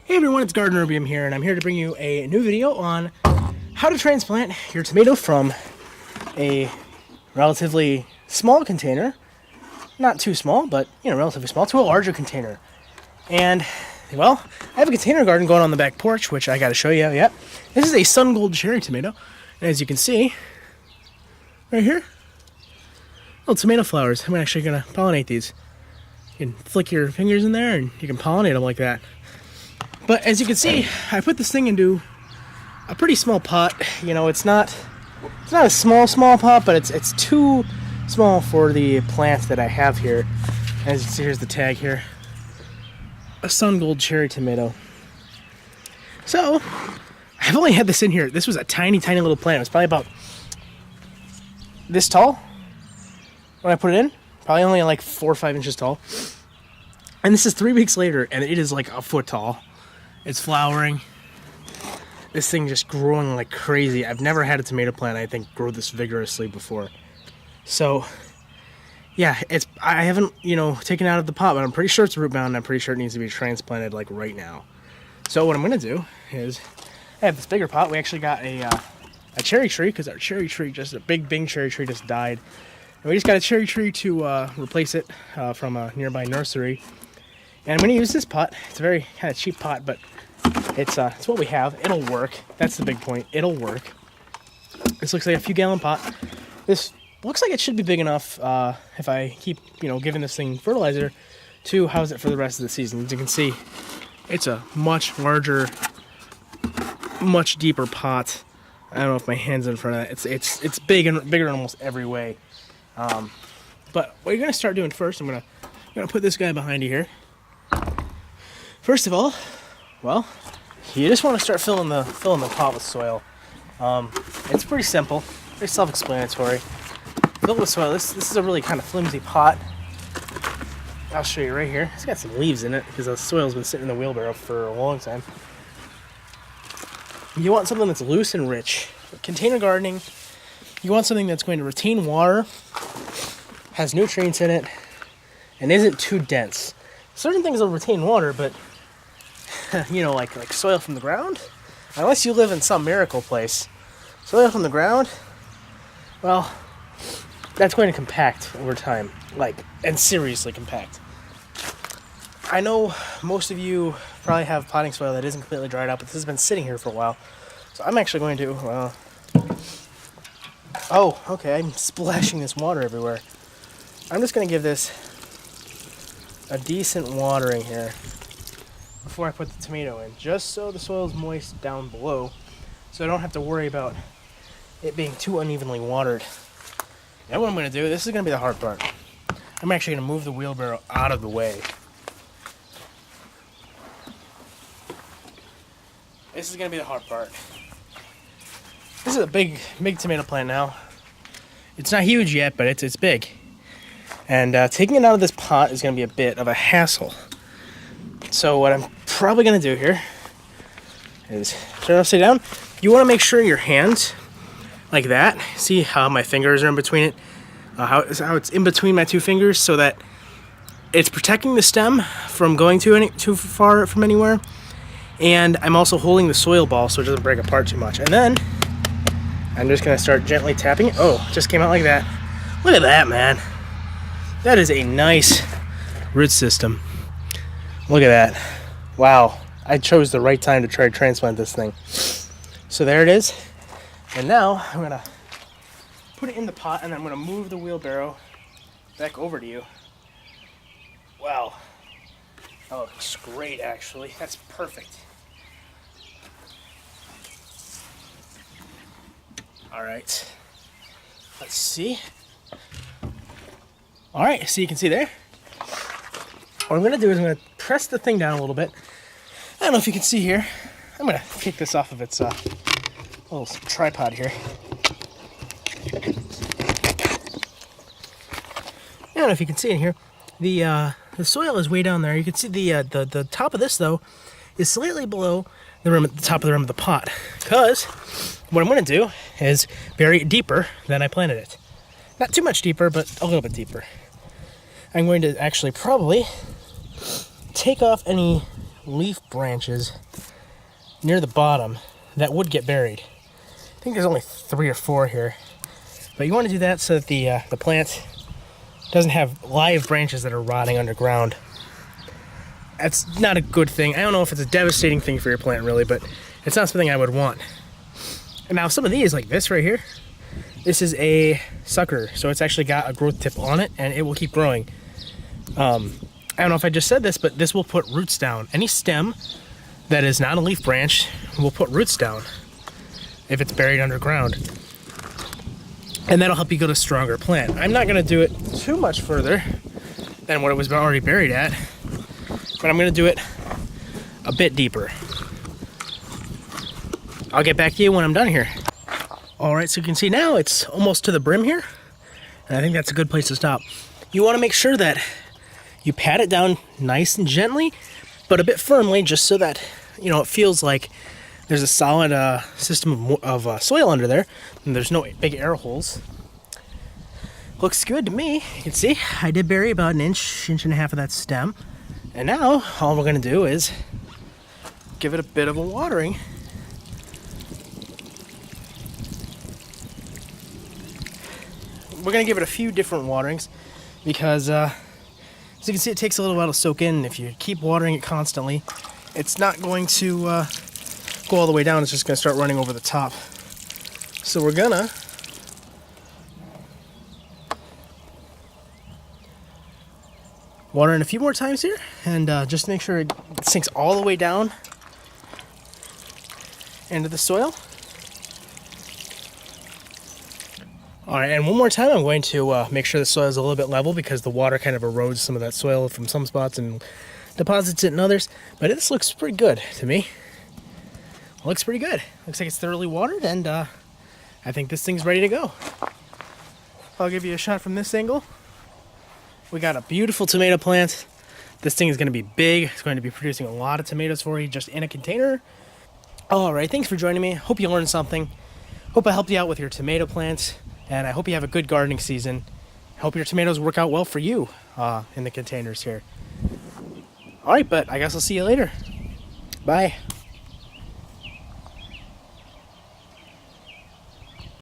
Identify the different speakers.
Speaker 1: Hey everyone, it's Gardener Rubium here, and I'm here to bring you a new video on how to transplant your tomato from a relatively small container, not too small, but relatively small, to a larger container. And well, I have a container garden going on the back porch, which I got to show you. Yep, this is a sun gold cherry tomato, and as you can see, right here, little tomato flowers. I'm actually gonna pollinate these. You can flick your fingers in there, and you can pollinate them like that. But as you can see, I put this thing into a pretty small pot. It's not a small pot, but it's too small for the plant that I have here. As you see, here's the tag here. A sun gold cherry tomato. So, I've only had this in here. This was a tiny little plant. It was probably about this tall when I put it in. Probably only like 4 or 5 inches tall. And this is 3 weeks later, and it is like a foot tall. It's flowering. This thing just growing like crazy. I've never had a tomato plant, I think, grow this vigorously before. So, yeah, I haven't, taken it out of the pot, but I'm pretty sure it's root bound, and I'm pretty sure it needs to be transplanted like right now. So what I'm gonna do is, I have this bigger pot. We actually got a cherry tree, because our cherry tree, just a big cherry tree, just died. And we just got a cherry tree to replace it from a nearby nursery. And I'm going to use this pot. It's a very kind of cheap pot, but it's what we have. It'll work. That's the big point. It'll work. This looks like a few gallon pot. This looks like it should be big enough if I keep, giving this thing fertilizer to house it for the rest of the season. As you can see, it's a much larger, much deeper pot. I don't know if my hand's in front of it. It's big and bigger in almost every way. But what you're going to start doing first, I'm going to put this guy behind you here. First of all, well, you just want to start filling the pot with soil. It's pretty simple, very self-explanatory. Fill it with soil. This is a really kind of flimsy pot. I'll show you right here. It's got some leaves in it because the soil's been sitting in the wheelbarrow for a long time. You want something that's loose and rich. Container gardening, you want something that's going to retain water, has nutrients in it, and isn't too dense. Certain things will retain water, but like soil from the ground, unless you live in some miracle place, soil from the ground, well, that's going to compact over time, and seriously compact. I know most of you probably have potting soil that isn't completely dried out, but this has been sitting here for a while, so I'm actually going to, oh, okay, I'm splashing this water everywhere. I'm just going to give this a decent watering here before I put the tomato in, just so the soil is moist down below, so I don't have to worry about it being too unevenly watered. Now what I'm going to do, this is going to be the hard part. I'm actually going to move the wheelbarrow out of the way. This is going to be the hard part. This is a big tomato plant now. It's not huge yet, but it's big. And taking it out of this pot is going to be a bit of a hassle. So what I'm probably going to do here is turn it upside down. You want to make sure your hands, like that, see how my fingers are in between it, how it's in between my two fingers, so that it's protecting the stem from going too far from anywhere. And I'm also holding the soil ball so it doesn't break apart too much. And then I'm just going to start gently tapping it. Oh, it just came out like that. Look at that, man. That is a nice root system. Look at that. Wow. I chose the right time to try to transplant this thing. So there it is. And now I'm going to put it in the pot, and I'm going to move the wheelbarrow back over to you. Wow. That looks great, actually. That's perfect. All right. Let's see. All right, so you can see there. What I'm going to do is I'm going to press the thing down a little bit. I don't know if you can see here. I'm going to take this off of its little tripod here. I don't know if you can see it here. The soil is way down there. You can see the top of this, though, is slightly below the rim, the top of the rim of the pot. Because what I'm going to do is bury it deeper than I planted it. Not too much deeper, but a little bit deeper. I'm going to actually probably take off any leaf branches near the bottom that would get buried. I think there's only 3 or 4 here. But you want to do that so that the plant doesn't have live branches that are rotting underground. That's not a good thing. I don't know if it's a devastating thing for your plant really, but it's not something I would want. And now some of these, like this right here, this is a sucker, so it's actually got a growth tip on it, and it will keep growing. I don't know if I just said this, but this will put roots down. Any stem that is not a leaf branch will put roots down if it's buried underground. And that'll help you get a stronger plant. I'm not gonna do it too much further than what it was already buried at, but I'm gonna do it a bit deeper. I'll get back to you when I'm done here. All right, so you can see now it's almost to the brim here, and I think that's a good place to stop. You wanna make sure that you pat it down nice and gently, but a bit firmly, just so that, you know, it feels like there's a solid system of soil under there, and there's no big air holes. Looks good to me. You can see I did bury about an inch and a half of that stem, and now all we're gonna do is give it a bit of a watering. We're gonna give it a few different waterings because as you can see, it takes a little while to soak in. If you keep watering it constantly, it's not going to go all the way down. It's just going to start running over the top. So we're gonna water in a few more times here, and just make sure it sinks all the way down into the soil. All right, and one more time, I'm going to make sure the soil is a little bit level because the water kind of erodes some of that soil from some spots and deposits it in others. But this looks pretty good to me. It looks pretty good. Looks like it's thoroughly watered, and I think this thing's ready to go. I'll give you a shot from this angle. We got a beautiful tomato plant. This thing is going to be big. It's going to be producing a lot of tomatoes for you just in a container. All right, thanks for joining me. Hope you learned something. Hope I helped you out with your tomato plants. And I hope you have a good gardening season. I hope your tomatoes work out well for you in the containers here. All right, but I guess I'll see you later. Bye.